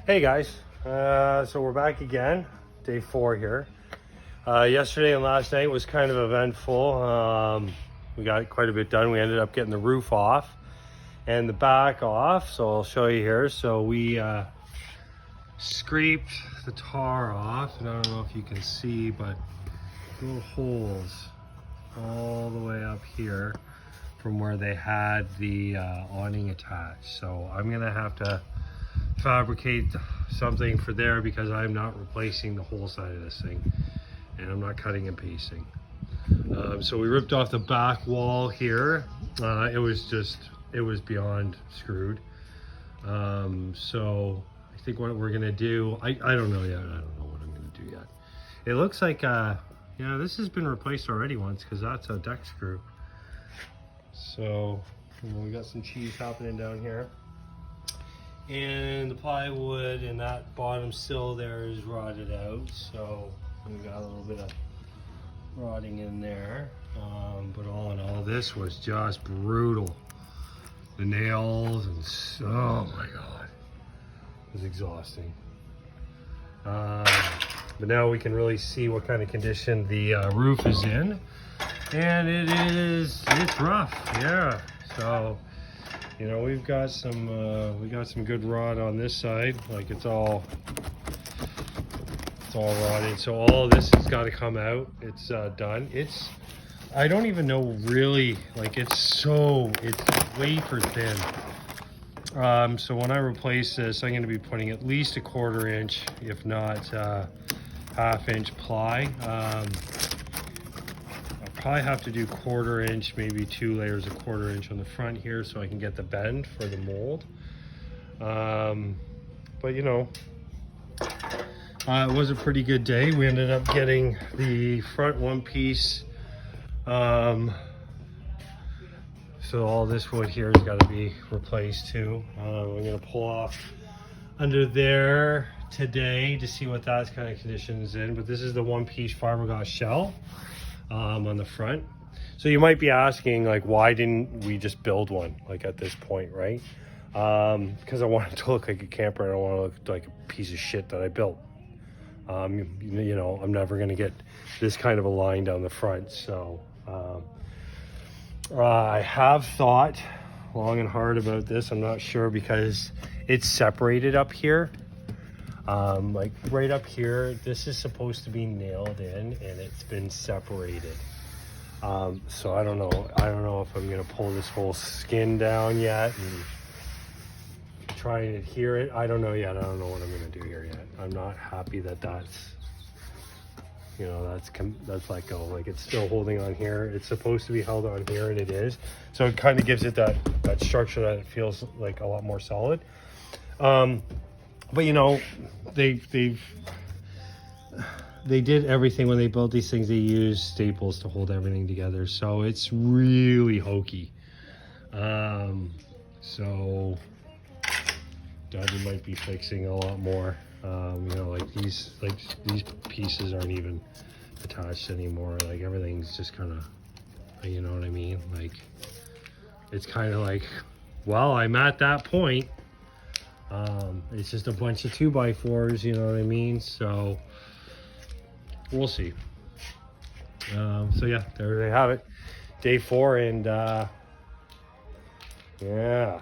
Hey guys, so we're back again, day 4 here. Yesterday and last night was kind of eventful. We got quite a bit done. We ended up getting the roof off and the back off, so I'll show you here. So we scraped the tar off, and I don't know if you can see, but little holes all the way up here from where they had the awning attached. So I'm gonna have to fabricate something for there because I'm not replacing the whole side of this thing, and I'm not cutting and pasting. So we ripped off the back wall here. It was beyond screwed. So I think what we're gonna do, I don't know yet. I don't know what I'm gonna do yet. It looks like yeah, this has been replaced already once because that's a deck screw. So we got some cheese happening down here. And the plywood and that bottom sill there is rotted out, so we got a little bit of rotting in there. But all in all, this was just brutal. The nails and oh my god, it was exhausting. But now we can really see what kind of condition the roof is in, and it's rough, yeah. So you know, we got some good rot on this side. Like it's all rotted. So all of this has got to come out. It's done. I don't even know really, like it's wafer thin. So when I replace this, I'm going to be putting at least a 1/4 inch, if not 1/2 inch ply. Probably have to do 1/4 inch, maybe 2 layers of 1/4 inch on the front here so I can get the bend for the mold. But you know, it was a pretty good day. We ended up getting the front one piece. So all this wood here has got to be replaced too. We're gonna pull off under there today to see what that kind of condition is in. But this is the one piece fiberglass shell on the front. So you might be asking, like, why didn't we just build one like at this point, right? Because I want it to look like a camper, and I want to look like a piece of shit that I built. You know, I'm never going to get this kind of a line down the front. So I have thought long and hard about this. I'm not sure because it's separated up here. Like right up here, this is supposed to be nailed in, and it's been separated. So I don't know if I'm gonna pull this whole skin down yet and try and adhere it. I don't know yet. I don't know what I'm gonna do here yet. I'm not happy that that's, you know, that's let go. Like it's still holding on here. It's supposed to be held on here, and it is. So it kind of gives it that structure that it feels like a lot more solid. But you know, they did everything when they built these things. They used staples to hold everything together, so it's really hokey. So Daddy might be fixing a lot more. You know, like these pieces aren't even attached anymore. Like everything's just kind of, you know what I mean? Like it's kind of like, well, I'm at that point. It's just a bunch of 2x4s, you know what I mean? So we'll see. So yeah, there they have it, day 4, and yeah.